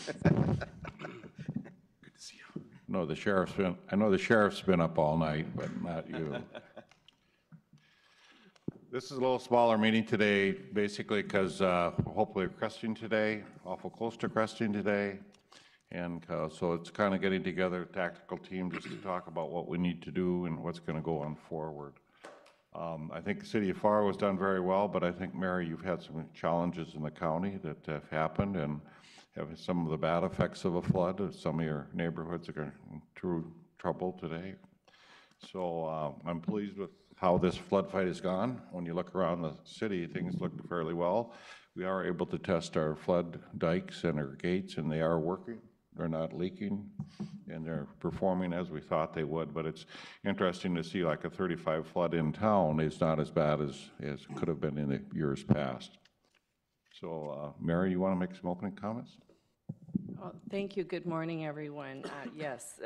Good to see you. No, the sheriff's been, I know the sheriff's been up all night, but not you. This is a little smaller meeting today, basically because hopefully we're cresting today, awful close to cresting today. And so it's kind of getting together a tactical team just to talk about what we need to do and what's going to go on forward. I think the city of Fargo has done very well, but I think, Mary, you've had some challenges in the county that have happened and have some of the bad effects of a flood. Some of your neighborhoods are in true trouble today. So I'm pleased with how this flood fight has gone. When you look around the city, things look fairly well. We are able to test our flood dikes and our gates, and they are working. They're not leaking, and they're performing as we thought they would. But it's interesting to see like a 35 flood in town is not as bad as it could have been in the years past. So, Mary, you want to make some opening comments? Thank you. Good morning, everyone. Yes,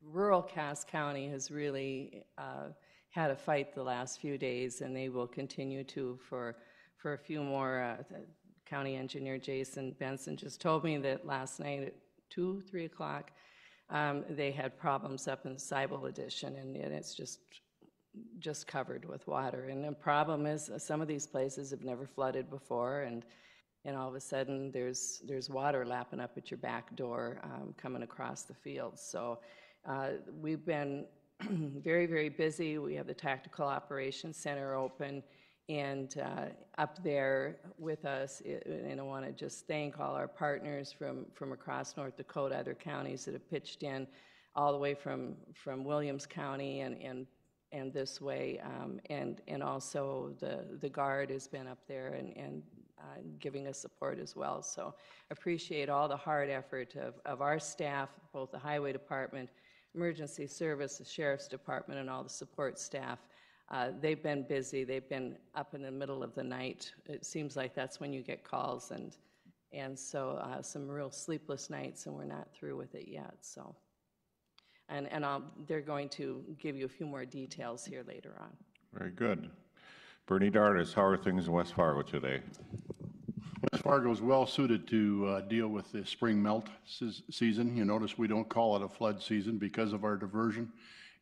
rural Cass County has really had a fight the last few days, and they will continue to for a few more. County Engineer Jason Benson just told me that last night at 2, 3 o'clock, they had problems up in the Cybele Edition, and it's just covered with water. And the problem is some of these places have never flooded before, and all of a sudden there's water lapping up at your back door coming across the field. So we've been very, very busy. We have the Tactical Operations Center open, and up there with us, and I want to just thank all our partners from across North Dakota, other counties that have pitched in, all the way from Williams County and this way, and also the Guard has been up there and giving us support as well. So appreciate all the hard effort of our staff, both the Highway Department, Emergency Service, the Sheriff's Department, and all the support staff. They've been busy. They've been up in the middle of the night. It seems like that's when you get calls, and so some real sleepless nights, and we're not through with it yet. So, and they're going to give you a few more details here later on. Very good. Bernie Dardis, how are things in West Fargo today? West Fargo is well suited to deal with the spring melt season. You notice we don't call it a flood season because of our diversion.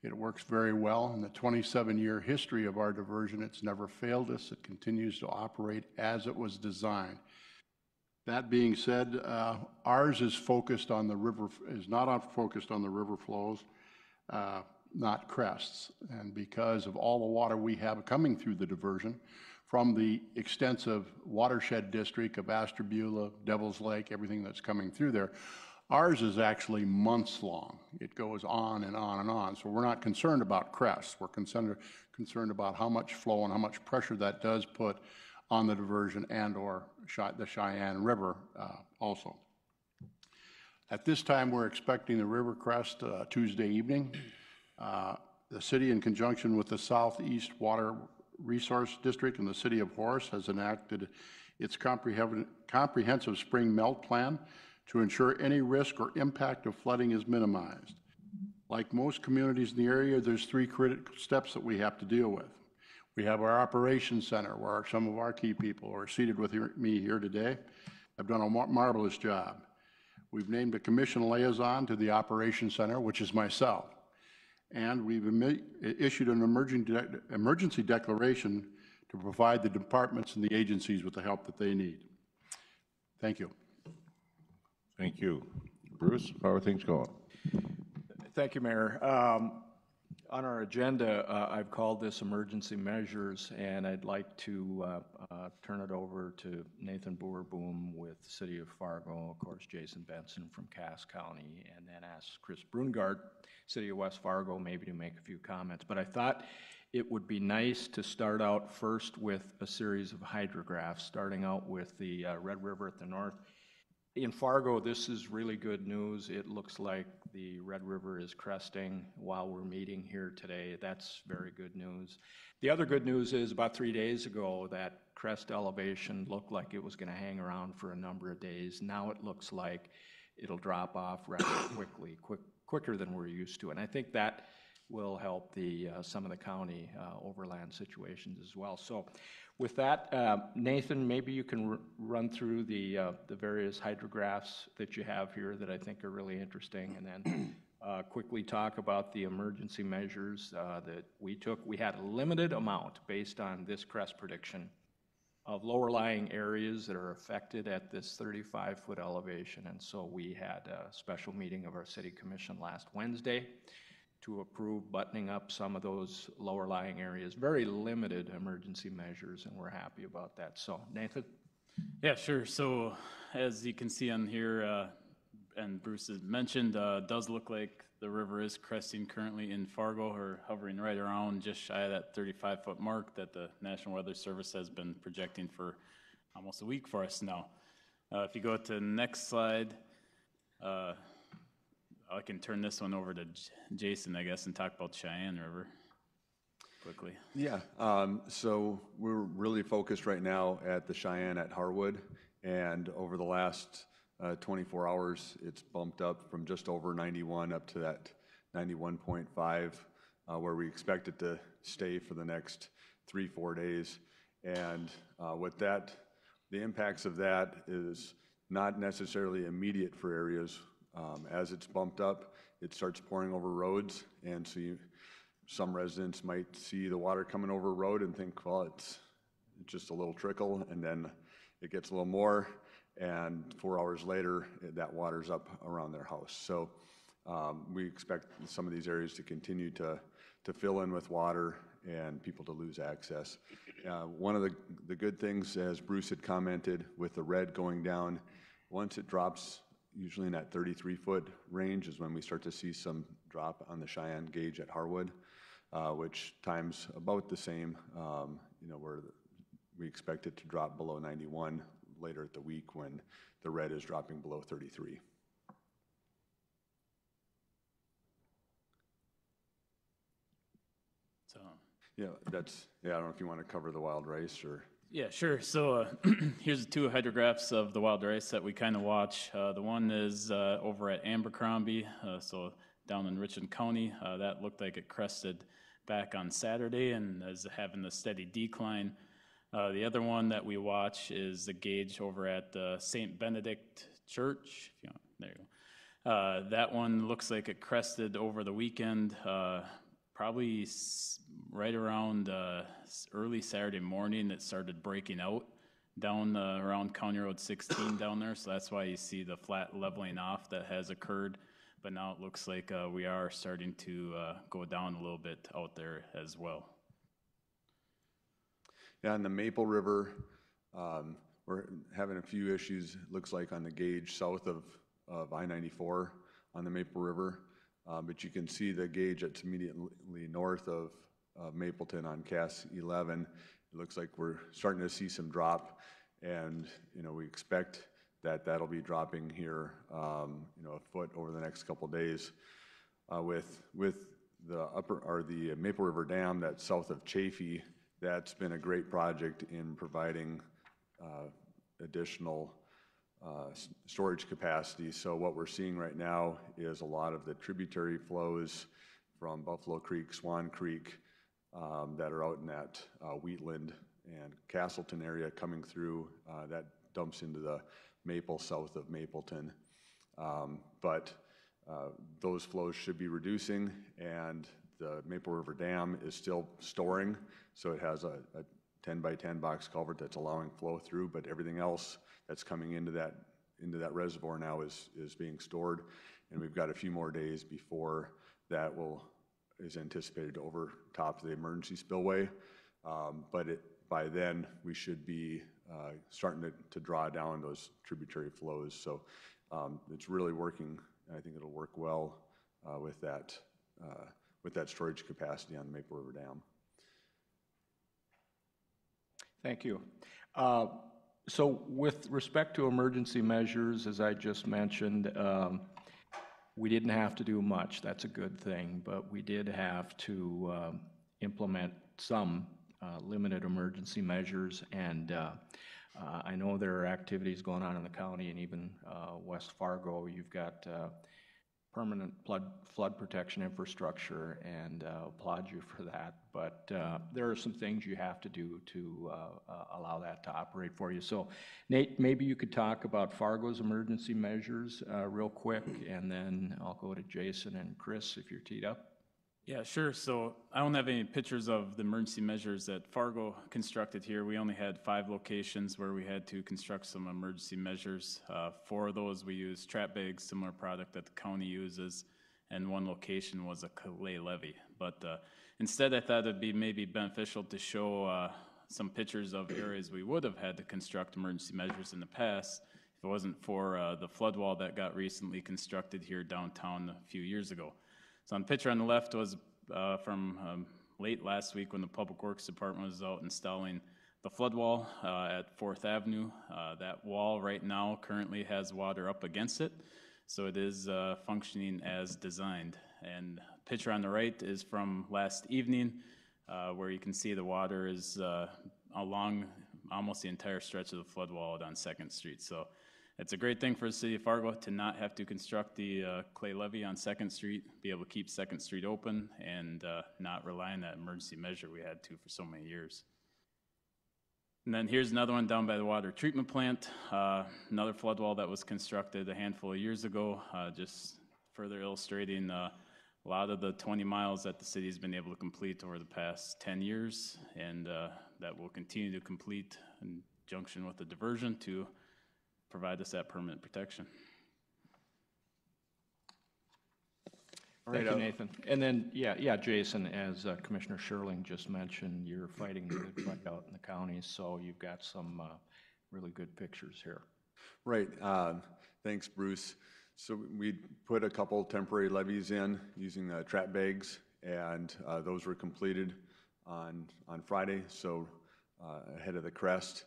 It works very well. In the 27-year history of our diversion, it's never failed us. It continues to operate as it was designed. That being said, ours is focused on the river, focused on the river flows, not crests. And because of all the water we have coming through the diversion from the extensive watershed district of Ashtabula, Devil's Lake, everything that's coming through there, ours is actually months long. It goes on and on and on. So we're not concerned about crests. We're concerned about how much flow and how much pressure that does put on the diversion and or the Cheyenne River also. At this time, we're expecting the river crest Tuesday evening. The city, in conjunction with the Southeast Water Resource District and the City of Horace, has enacted its comprehensive spring melt plan to ensure any risk or impact of flooding is minimized. Like most communities in the area, there's 3 critical steps that we have to deal with. We have our operations center, where some of our key people are seated with me here today. Have done a marvelous job. We've named a commission liaison to the operations center, which is myself. And we've issued an emergency declaration to provide the departments and the agencies with the help that they need. Thank you. Thank you. Bruce, how are things going? Thank you, Mayor. On our agenda, I've called this emergency measures, and I'd like to turn it over to Nathan Boer-Boom with the City of Fargo, of course, Jason Benson from Cass County, and then ask Chris Brungart, City of West Fargo, maybe to make a few comments. But I thought it would be nice to start out first with a series of hydrographs, starting out with the Red River at the north. In Fargo, this is really good news. It looks like the Red River is cresting while we're meeting here today. That's very good news. The other good news is about 3 days ago, that crest elevation looked like it was going to hang around for a number of days. Now it looks like it'll drop off rather quickly, quicker than we're used to. And I think that will help some of the county overland situations as well. So with that, Nathan, maybe you can run through the various hydrographs that you have here that I think are really interesting, and then quickly talk about the emergency measures that we took. We had a limited amount based on this crest prediction of lower lying areas that are affected at this 35-foot elevation. And so we had a special meeting of our city commission last Wednesday to approve buttoning up some of those lower lying areas. Very limited emergency measures, and we're happy about that. So Nathan? Yeah, sure. So as you can see on here, and Bruce has mentioned, does look like the river is cresting currently in Fargo, or hovering right around just shy of that 35-foot mark that the National Weather Service has been projecting for almost a week for us now. If you go to the next slide, I can turn this one over to Jason, I guess, and talk about Cheyenne River quickly. Yeah, so we're really focused right now at the Cheyenne at Harwood, and over the last 24 hours, it's bumped up from just over 91 up to that 91.5, where we expect it to stay for the next 3-4 days. And the impacts of that is not necessarily immediate for areas. As it's bumped up, it starts pouring over roads, and so some residents might see the water coming over a road and think, well, it's just a little trickle, and then it gets a little more, and 4 hours later, that water's up around their house. So we expect some of these areas to continue to fill in with water and people to lose access. One of the good things, as Bruce had commented, with the red going down, once it drops, usually in that 33-foot range is when we start to see some drop on the Cheyenne gauge at Harwood, which times about the same, where we expect it to drop below 91 later at the week when the red is dropping below 33. So Yeah, I don't know if you want to cover the wild rice or. yeah, sure. So here's the two hydrographs of the wild rice that we kind of watch. The one is over at Abercrombie, so down in Richland County. That looked like it crested back on Saturday and is having a steady decline. The other one that we watch is the gauge over at St. Benedict Church. There you go. That one looks like it crested over the weekend, probably right around early Saturday morning. It started breaking out down around County Road 16 down there. So that's why you see the flat leveling off that has occurred. But now it looks like we are starting to go down a little bit out there as well. Yeah, on the Maple River, we're having a few issues, it looks like, on the gauge south of I-94 on the Maple River. But you can see the gauge that's immediately north of Mapleton on Cass 11. It looks like we're starting to see some drop, and we expect that that'll be dropping here, a foot over the next couple of days. With the Maple River Dam that's south of Chaffee, that's been a great project in providing additional storage capacity. So what we're seeing right now is a lot of the tributary flows from Buffalo Creek, Swan Creek, that are out in that Wheatland and Castleton area coming through. That dumps into the Maple south of Mapleton. But those flows should be reducing, and the Maple River Dam is still storing, so it has a 10 by 10 box culvert that's allowing flow through, but everything else that's coming into that reservoir now is being stored, and we've got a few more days before that is anticipated to overtop the emergency spillway. But by then we should be starting to draw down those tributary flows. So it's really working, and I think it'll work well with that storage capacity on the Maple River Dam. Thank you. So with respect to emergency measures, as I just mentioned, we didn't have to do much. That's a good thing, but we did have to implement some limited emergency measures, and I know there are activities going on in the county and even West Fargo. You've got permanent flood protection infrastructure, and applaud you for that. But there are some things you have to do to allow that to operate for you. So Nate, maybe you could talk about Fargo's emergency measures real quick, and then I'll go to Jason and Chris if you're teed up. Yeah, sure. So I don't have any pictures of the emergency measures that Fargo constructed here. We only had 5 locations where we had to construct some emergency measures. 4 of those we used trap bags, similar product that the county uses, and 1 location was a clay levee. But instead I thought it'd be maybe beneficial to show some pictures of areas we would have had to construct emergency measures in the past if it wasn't for the flood wall that got recently constructed here downtown a few years ago. So on the picture on the left was from late last week when the Public Works Department was out installing the flood wall at 4th Avenue. That wall right now currently has water up against it, so it is functioning as designed. And the picture on the right is from last evening, where you can see the water is along almost the entire stretch of the flood wall out on 2nd Street. So it's a great thing for the city of Fargo to not have to construct the clay levee on 2nd Street, be able to keep 2nd Street open, and not rely on that emergency measure we had to for so many years. And then here's another one down by the water treatment plant, another flood wall that was constructed a handful of years ago, just further illustrating a lot of the 20 miles that the city's been able to complete over the past 10 years, and that will continue to complete in junction with the diversion to provide us that permanent protection. Thank you, Nathan. And then, yeah, Jason, as Commissioner Sherling just mentioned, you're fighting the good fight out in the county, so you've got some really good pictures here. Right. Thanks, Bruce. So we put a couple temporary levees in using trap bags, and those were completed on Friday, so ahead of the crest.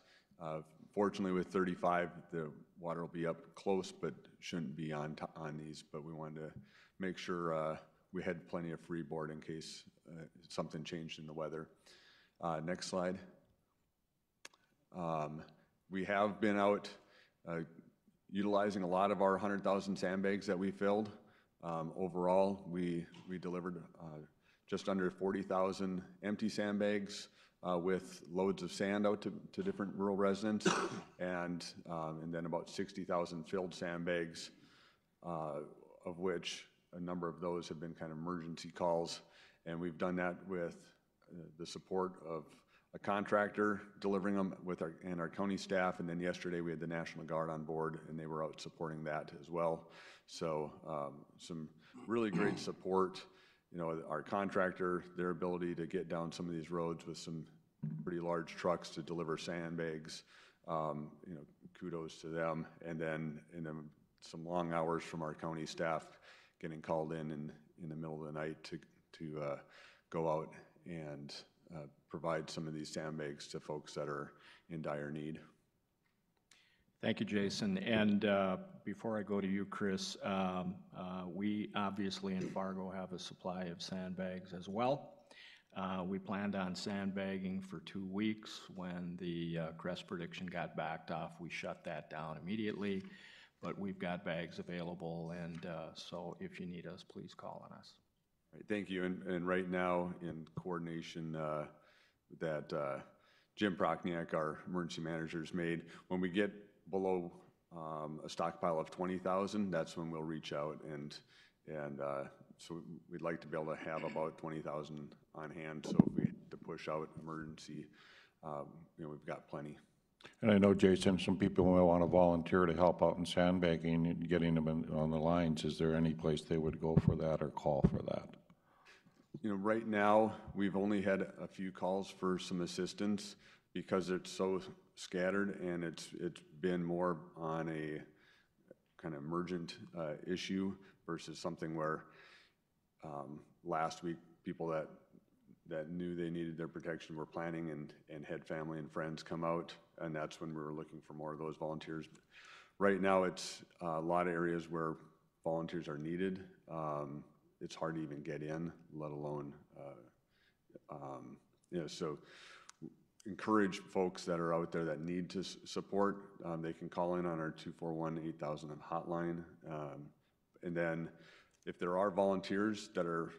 Fortunately, with 35, the water will be up close, but shouldn't be on these. But we wanted to make sure we had plenty of freeboard in case something changed in the weather. Next slide. We have been out utilizing a lot of our 100,000 sandbags that we filled. Overall, we delivered just under 40,000 empty sandbags with loads of sand out to different rural residents, and then about 60,000 filled sandbags, of which a number of those have been kind of emergency calls. And we've done that with the support of a contractor delivering them with our county staff. And then yesterday we had the National Guard on board, and they were out supporting that as well. So some really great support. You know, our contractor, their ability to get down some of these roads with some pretty large trucks to deliver sandbags, you know, kudos to them. And then some long hours from our county staff getting called in the middle of the night to go out and provide some of these sandbags to folks that are in dire need. Thank you, Jason. And before I go to you, Chris, we obviously in Fargo have a supply of sandbags as well. We planned on sandbagging for 2 weeks. When the crest prediction got backed off, we shut that down immediately. But we've got bags available, and so if you need us, please call on us. Right, thank you. And right now, in coordination that Jim Prochniak, our emergency manager, has made, when we get below a stockpile of 20,000, that's when we'll reach out, and so we'd like to be able to have about 20,000 on hand. So if we had to push out emergency, you know, we've got plenty. And I know, Jason, some people will want to volunteer to help out in sandbagging and getting them on the lines. Is there any place they would go for that or call for that? You know, right now, we've only had a few calls for some assistance because it's so scattered, and it's been more on a kind of emergent issue versus something where last week people that knew they needed their protection were planning and had family and friends come out, and that's when we were looking for more of those volunteers. Right now, it's a lot of areas where volunteers are needed. It's hard to even get in, let alone, you know, so encourage folks that are out there that need to support. They can call in on our 241-8000 hotline. And then if there are volunteers that are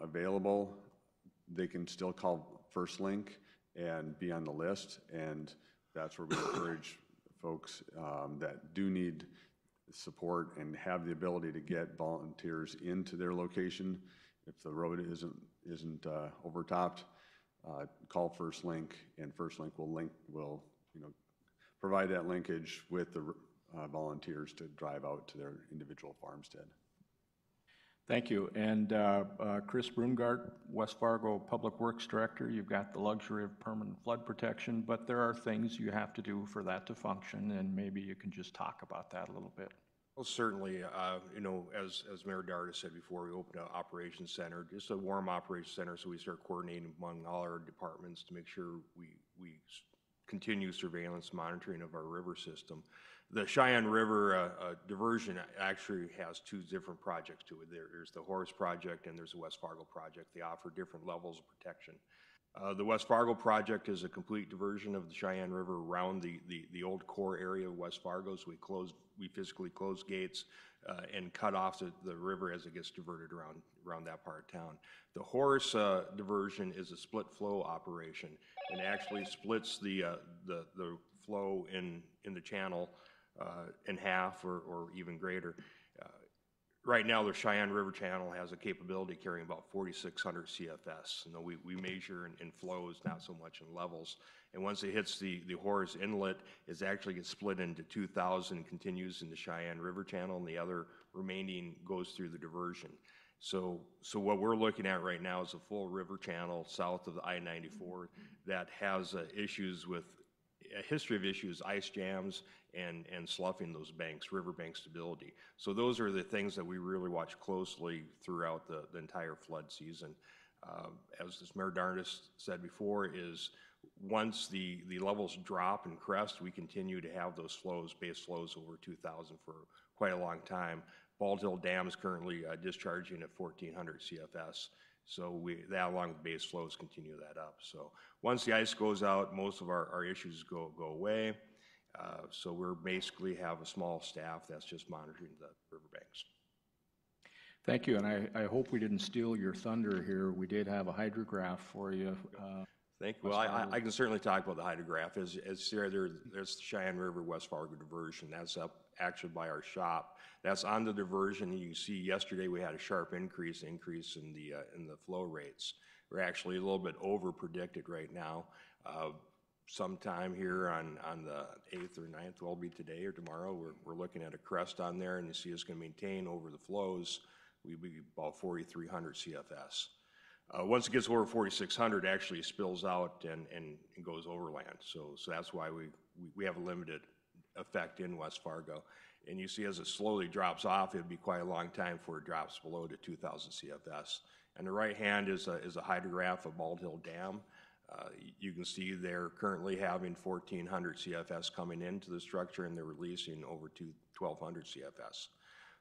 available, they can still call First Link and be on the list, and that's where we encourage folks that do need support and have the ability to get volunteers into their location. If the road isn't overtopped, call First Link, and First Link will provide that linkage with the volunteers to drive out to their individual farmstead. Thank you. And Chris Brungart, West Fargo Public Works Director, you've got the luxury of permanent flood protection, but there are things you have to do for that to function, and maybe you can just talk about that a little bit. Well, certainly, as Mayor Darda said before, we opened an operations center, just a warm operations center, so we start coordinating among all our departments to make sure we continue surveillance monitoring of our river system. The Cheyenne River diversion actually has two different projects to it. There's the Horace project and there's the West Fargo project. They offer different levels of protection. The West Fargo project is a complete diversion of the Cheyenne River around the old core area of West Fargo. So we physically close gates and cut off the river as it gets diverted around that part of town. The Horace diversion is a split flow operation and actually splits the flow in the channel in half or even greater. Right now, the Cheyenne River Channel has a capability carrying about 4,600 CFS. We measure in flows, not so much in levels. And once it hits the Horace Inlet, it actually gets split into 2,000 and continues in the Cheyenne River Channel, and the other remaining goes through the diversion. So what we're looking at right now is a full river channel south of the I-94 that has issues with a history of issues, ice jams, and sloughing those banks, riverbank stability. So those are the things that we really watch closely throughout the entire flood season. As Mayor Darnus said before, is once the levels drop and crest, we continue to have those flows, base flows over 2,000 for quite a long time. Bald Hill Dam is currently discharging at 1,400 CFS. So that along with base flows continue that up. So once the ice goes out, most of our issues go away. So we're basically have a small staff that's just monitoring the riverbanks. Thank you, and I hope we didn't steal your thunder here. We did have a hydrograph for you. Thank you. Well, I can certainly talk about the hydrograph. As there's the Cheyenne River West Fargo diversion. That's up actually by our shop. That's on the diversion. You can see yesterday we had a sharp increase in the flow rates. We're actually a little bit over predicted right now. Sometime here on the 8th or 9th, will be today or tomorrow, we're looking at a crest on there, and you see it's going to maintain over the flows. We'll be about 4,300 CFS. Once it gets over 4,600, it actually spills out and goes overland. So that's why we have a limited effect in West Fargo. And you see as it slowly drops off, it'd be quite a long time before it drops below to 2,000 CFS. And the right hand is a hydrograph of Bald Hill Dam. You can see they're currently having 1,400 CFS coming into the structure, and they're releasing over 1,200 CFS.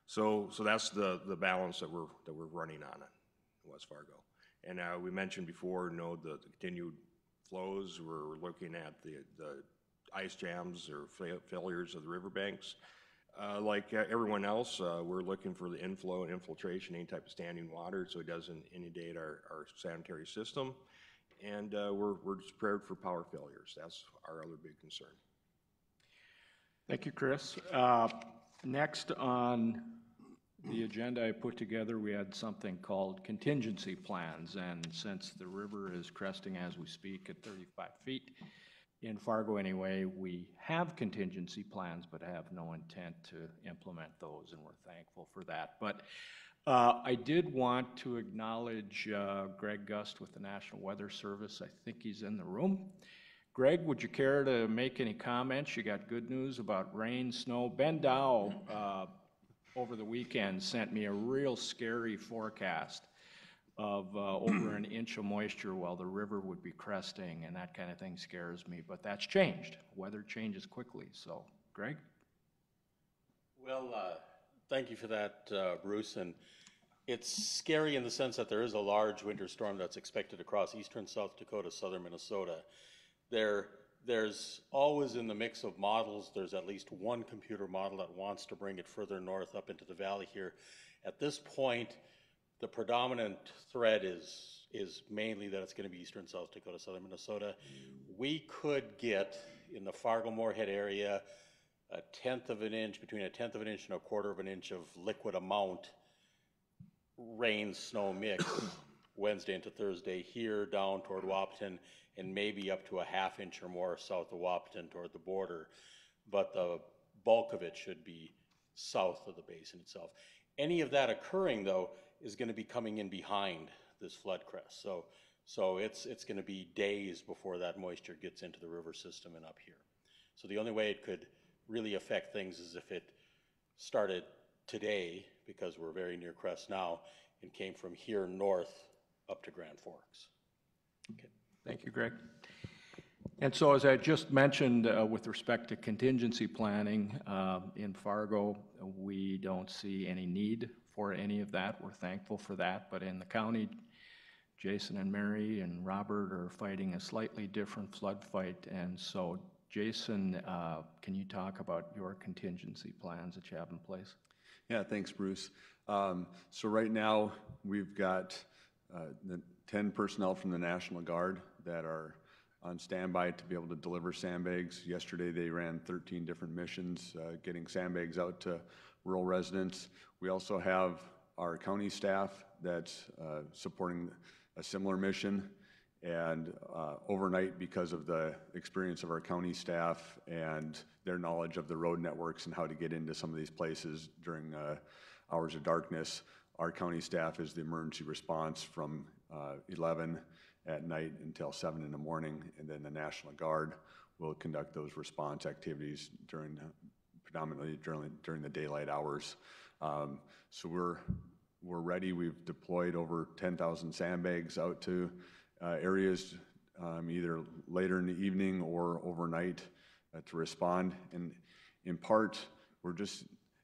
So that's the balance that we're running on in West Fargo. And we mentioned before, the continued flows. We're looking at the ice jams or failures of the riverbanks. Like everyone else, we're looking for the inflow and infiltration, any type of standing water, so it doesn't inundate our sanitary system. And we're prepared for power failures. That's our other big concern. Thank you, Chris. Next on the agenda I put together, we had something called contingency plans. And since the river is cresting as we speak at 35 feet, in Fargo anyway, we have contingency plans, but have no intent to implement those, and we're thankful for that. But I did want to acknowledge Greg Gust with the National Weather Service. I think he's in the room. Greg, would you care to make any comments? You got good news about rain, snow. Ben Dow over the weekend sent me a real scary forecast of over an inch of moisture while the river would be cresting, and that kind of thing scares me. But that's changed. Weather changes quickly. So, Greg? Well, thank you for that, Bruce. And it's scary in the sense that there is a large winter storm that's expected across eastern South Dakota, southern Minnesota. There there's always in the mix of models, there's at least one computer model that wants to bring it further north up into the valley here. At this point, the predominant thread is mainly that it's going to be eastern South Dakota, southern Minnesota. We could get in the Fargo-Moorhead area a tenth of an inch, between a tenth of an inch and a quarter of an inch of liquid amount rain, snow mix Wednesday into Thursday here down toward Wahpeton, and maybe up to a half inch or more south of Wahpeton toward the border. But the bulk of it should be south of the basin itself. Any of that occurring, though, is going to be coming in behind this flood crest. So it's going to be days before that moisture gets into the river system and up here. So the only way it could really affect things is if it started today, because we're very near crest now, and came from here north up to Grand Forks. Okay. Thank you, Greg. And so as I just mentioned, with respect to contingency planning in Fargo, we don't see any need for any of that. We're thankful for that. But in the county, Jason and Mary and Robert are fighting a slightly different flood fight. And so, Jason, can you talk about your contingency plans that you have in place? Yeah, thanks, Bruce. So right now, we've got the 10 personnel from the National Guard that are on standby to be able to deliver sandbags. Yesterday, they ran 13 different missions, getting sandbags out to rural residents. We also have our county staff that's supporting a similar mission. And overnight, because of the experience of our county staff and their knowledge of the road networks and how to get into some of these places during hours of darkness, our county staff is the emergency response from 11 at night until 7 in the morning, and then the National Guard will conduct those response activities predominantly during the daylight hours. So we're ready. We've deployed over 10,000 sandbags out to areas either later in the evening or overnight to respond. And in part,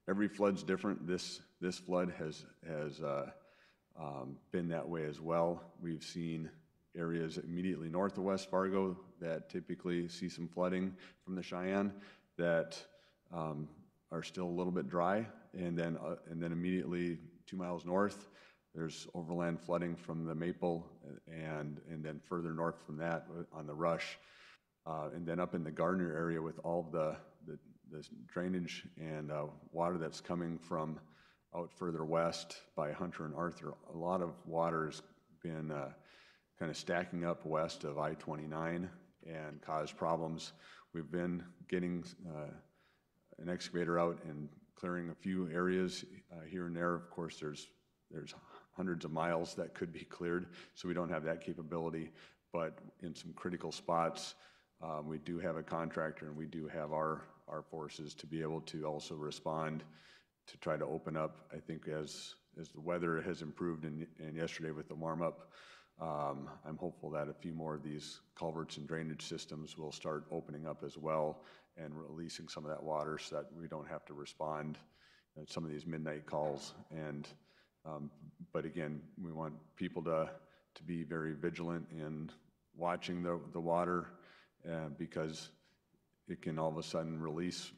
every flood's different. This flood has been that way as well. We've seen areas immediately north of West Fargo that typically see some flooding from the Cheyenne that are still a little bit dry, and then immediately 2 miles north, there's overland flooding from the Maple, and then further north from that on the Rush, and then up in the Gardner area with all the drainage and water that's coming from out further west by Hunter and Arthur. A lot of water has been kind of stacking up west of I-29 and caused problems. We've been getting an excavator out and clearing a few areas here and there. Of course, there's hundreds of miles that could be cleared, so we don't have that capability. But in some critical spots, we do have a contractor, and we do have our forces to be able to also respond to try to open up. I think as the weather has improved and yesterday with the warm up, I'm hopeful that a few more of these culverts and drainage systems will start opening up as well and releasing some of that water so that we don't have to respond at some of these midnight calls. And but again, we want people to be very vigilant in watching the water because it can all of a sudden release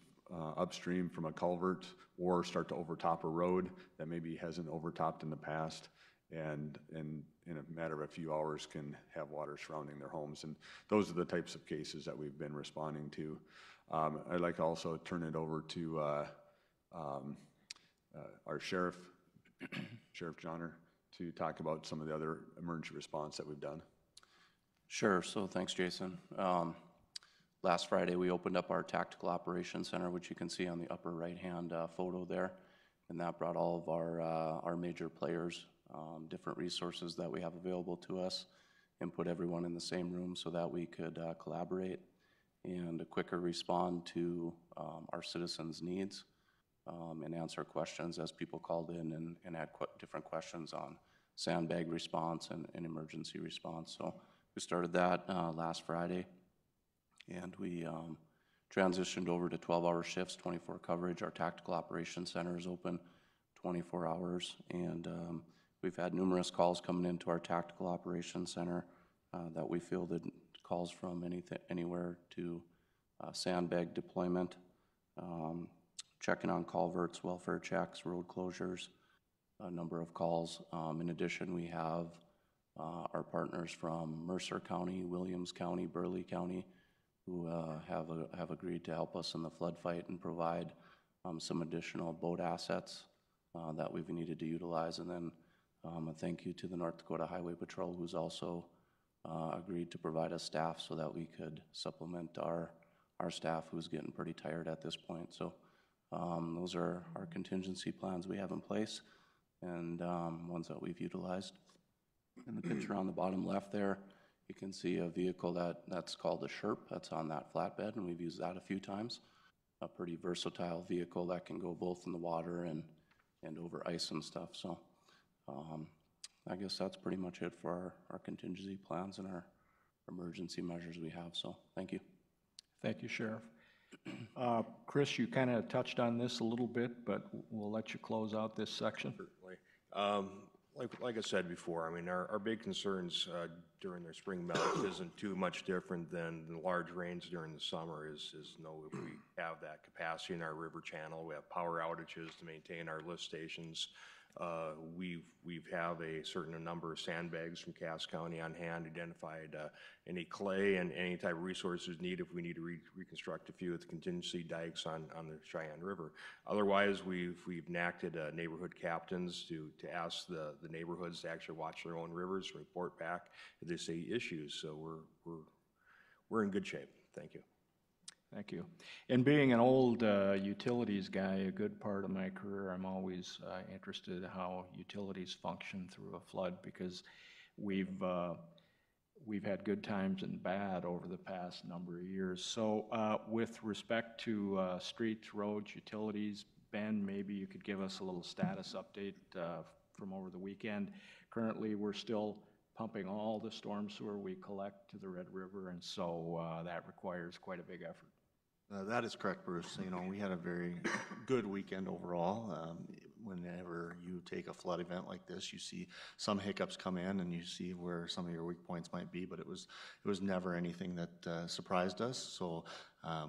upstream from a culvert or start to overtop a road that maybe hasn't overtopped in the past, and in a matter of a few hours can have water surrounding their homes. And those are the types of cases that we've been responding to. I'd like to also turn it over to our Sheriff Johnner, to talk about some of the other emergency response that we've done. Sure. So thanks, Jason. Last Friday, we opened up our Tactical Operations Center, which you can see on the upper right-hand photo there, and that brought all of our major players, different resources that we have available to us, and put everyone in the same room so that we could collaborate and quicker respond to our citizens' needs and answer questions as people called in and had different questions on sandbag response and emergency response. So we started that last Friday, and we transitioned over to 12-hour shifts, 24 coverage. Our Tactical Operations Center is open 24 hours, and we've had numerous calls coming into our Tactical Operations Center that we fielded calls from anywhere to sandbag deployment, checking on culverts, welfare checks, road closures, a number of calls. In addition, we have our partners from Mercer County, Williams County, Burley County, who have agreed to help us in the flood fight and provide some additional boat assets that we've needed to utilize. And then a thank you to the North Dakota Highway Patrol, who's also agreed to provide us staff so that we could supplement our staff, who's getting pretty tired at this point. So those are our contingency plans we have in place, and ones that we've utilized. In the picture on the bottom left there, you can see a vehicle that's called a Sherp. That's on that flatbed, and we've used that a few times. A pretty versatile vehicle that can go both in the water and over ice and stuff. So I guess that's pretty much it for our contingency plans and our emergency measures we have. So thank you. Thank you, Sheriff. Chris, you kind of touched on this a little bit, but we'll let you close out this section. Certainly. Like I said before, I mean, our big concerns during the spring melt isn't too much different than the large rains during the summer is know if we have that capacity in our river channel. We have power outages to maintain our lift stations. We've have a certain number of sandbags from Cass County on hand, identified any clay and any type of resources needed if we need to reconstruct a few of the contingency dikes on the Cheyenne River. Otherwise, we've enacted neighborhood captains to ask the neighborhoods to actually watch their own rivers, report back if they see issues. So we're in good shape. Thank you. Thank you. And being an old utilities guy, a good part of my career, I'm always interested in how utilities function through a flood, because we've had good times and bad over the past number of years. So with respect to streets, roads, utilities, Ben, maybe you could give us a little status update from over the weekend. Currently, we're still pumping all the storm sewer we collect to the Red River, and so that requires quite a big effort. That is correct, Bruce. You know, we had a very good weekend overall. Whenever you take a flood event like this, you see some hiccups come in and you see where some of your weak points might be, but it was never anything that surprised us. So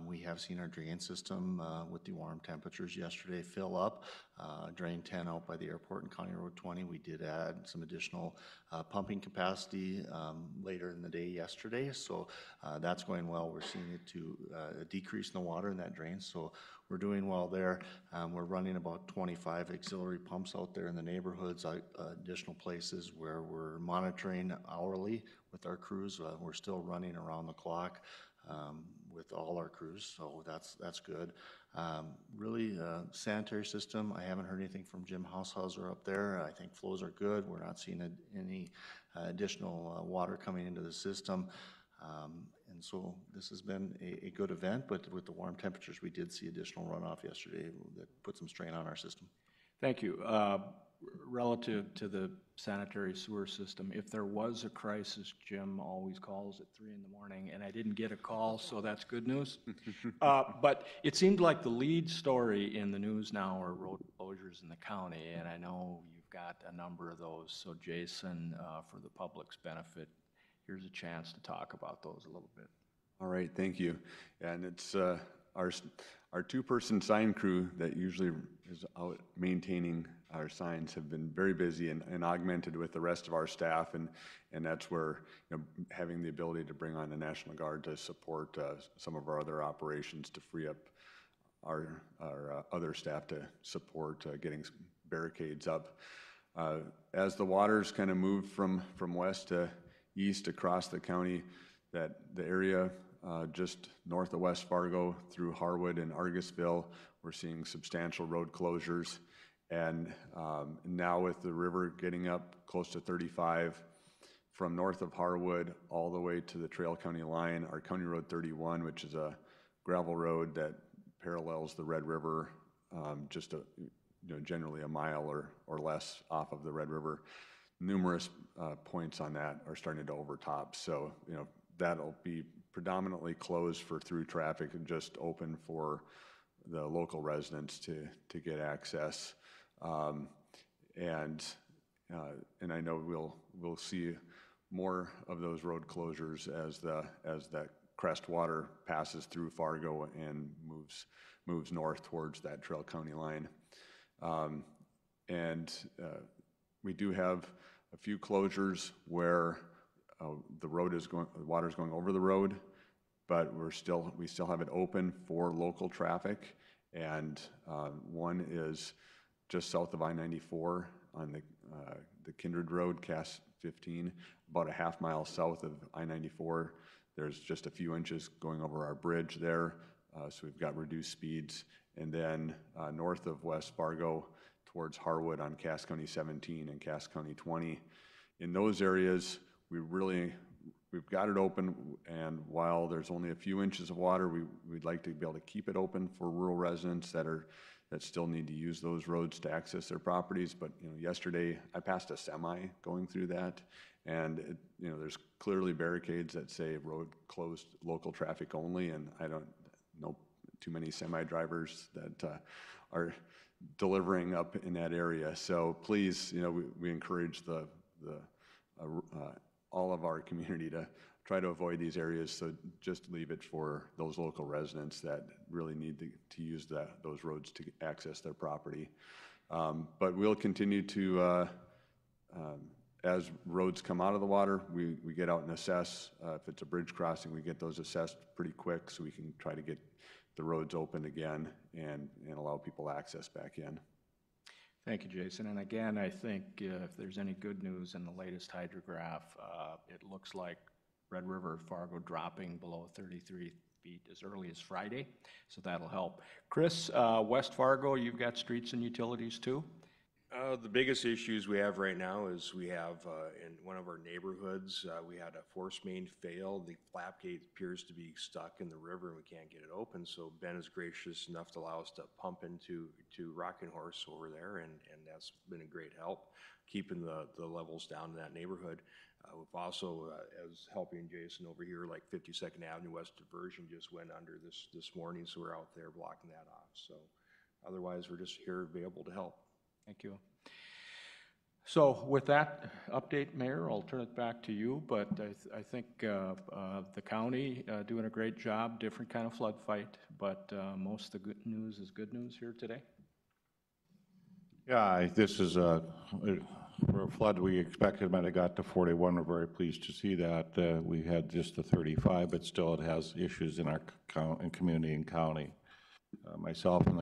we have seen our drain system with the warm temperatures yesterday fill up. Drain 10 out by the airport and County Road 20. We did add some additional pumping capacity later in the day yesterday. So that's going well. We're seeing it to a decrease in the water in that drain. So we're doing well there. We're running about 25 auxiliary pumps out there in the neighborhoods, additional places where we're monitoring hourly with our crews. We're still running around the clock with all our crews, so that's good. Really, sanitary system, I haven't heard anything from Jim Haushauser up there. I think flows are good. We're not seeing any additional water coming into the system. And so this has been a good event, but with the warm temperatures, we did see additional runoff yesterday that put some strain on our system. Thank you. Relative to the sanitary sewer system, if there was a crisis, Jim always calls at 3 in the morning, and I didn't get a call, so that's good news. But it seemed like the lead story in the news now are road closures in the county, and I know you've got a number of those. So Jason, for the public's benefit, here's a chance to talk about those a little bit. All right, thank you. And it's our two-person sign crew that usually is out maintaining our signs have been very busy and augmented with the rest of our staff, and that's where, you know, having the ability to bring on the National Guard to support some of our other operations to free up our other staff to support getting barricades up. As the waters kind of moved from west to east across the county, that the area just north of West Fargo through Harwood and Argusville, we're seeing substantial road closures. And now with the river getting up close to 35 from north of Harwood all the way to the Trail County line, our County Road 31, which is a gravel road that parallels the Red River, just generally a mile or less off of the Red River. Numerous points on that are starting to overtop. So, you know, that'll be predominantly closed for through traffic and just open for the local residents to get access. And I know we'll see more of those road closures as that crest water passes through Fargo and moves north towards that Trail County line. We do have a few closures where the water is going over the road, but we still have it open for local traffic. And one is just south of I-94 on the Kindred Road, Cass 15, about a half mile south of I-94. There's just a few inches going over our bridge there, so we've got reduced speeds. And then north of West Fargo towards Harwood on Cass County 17 and Cass County 20. In those areas, we've got it open, and while there's only a few inches of water, we'd like to be able to keep it open for rural residents that still need to use those roads to access their properties. But yesterday I passed a semi going through that, and there's clearly barricades that say road closed, local traffic only, and I don't know too many semi drivers that are delivering up in that area. So please, we encourage all of our community to try to avoid these areas, so just leave it for those local residents that really need to use those roads to access their property. But we'll continue to, as roads come out of the water, we get out and assess. If it's a bridge crossing, we get those assessed pretty quick so we can try to get the roads open again and allow people access back in. Thank you, Jason. And again, I think if there's any good news in the latest hydrograph, it looks like Red River, Fargo dropping below 33 feet as early as Friday, so that'll help. Chris, West Fargo, you've got streets and utilities too? The biggest issues we have right now is we have in one of our neighborhoods, we had a force main fail. The flap gate appears to be stuck in the river and we can't get it open. So Ben is gracious enough to allow us to pump into Rocking Horse over there, and that's been a great help, keeping the levels down in that neighborhood. We've also, as helping Jason over here, like 52nd Avenue West Diversion just went under this morning, so we're out there blocking that off. So otherwise, we're just here to be able to help. Thank you. So with that update, Mayor, I'll turn it back to you, but I think the county doing a great job, different kind of flood fight, but most of the good news is good news here today. Yeah, this is for a flood we expected might have got to 41. We're very pleased to see that. We had just the 35, but still it has issues in our community and county. Myself and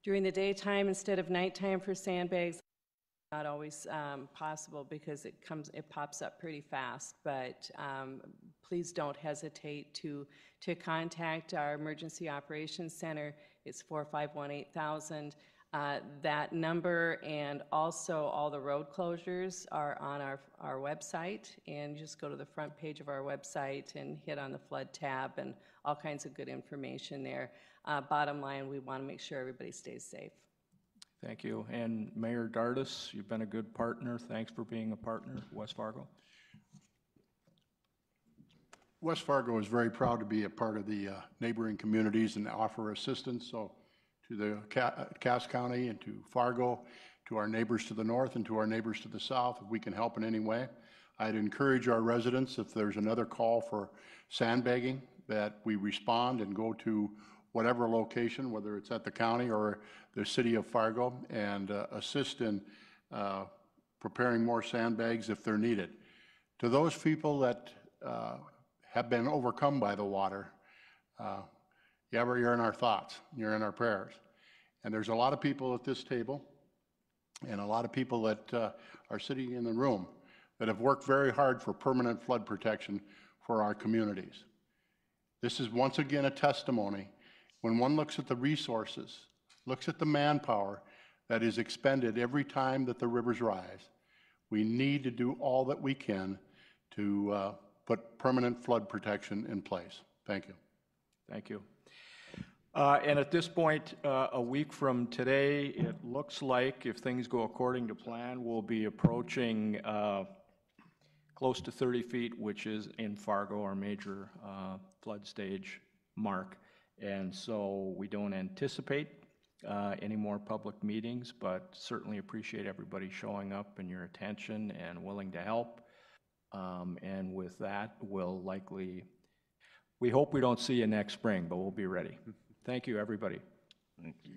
During the daytime instead of nighttime for sandbags, not always possible because it pops up pretty fast, but please don't hesitate to contact our Emergency Operations Center. It's 451-8000. That number and also all the road closures are on our website, and just go to the front page of our website and hit on the flood tab, and all kinds of good information there. Bottom line, we want to make sure everybody stays safe. Thank you. And Mayor Dardis, you've been a good partner. Thanks for being a partner, West Fargo. West Fargo is very proud to be a part of the neighboring communities and offer assistance. So to the Cass County and to Fargo, to our neighbors to the north and to our neighbors to the south, if we can help in any way. I'd encourage our residents, if there's another call for sandbagging, that we respond and go to whatever location, whether it's at the county or the city of Fargo, and assist in preparing more sandbags if they're needed. To those people that have been overcome by the water, Yeah, but you're in our thoughts, you're in our prayers. And there's a lot of people at this table and a lot of people that are sitting in the room that have worked very hard for permanent flood protection for our communities. This is once again a testimony when one looks at the resources, looks at the manpower that is expended every time that the rivers rise. We need to do all that we can to put permanent flood protection in place. Thank you. Thank you. And at this point, a week from today, it looks like, if things go according to plan, we'll be approaching close to 30 feet, which is in Fargo, our major flood stage mark. And so we don't anticipate any more public meetings, but certainly appreciate everybody showing up and your attention and willing to help. And with that, we hope we don't see you next spring, but we'll be ready. Thank you, everybody. Thank you.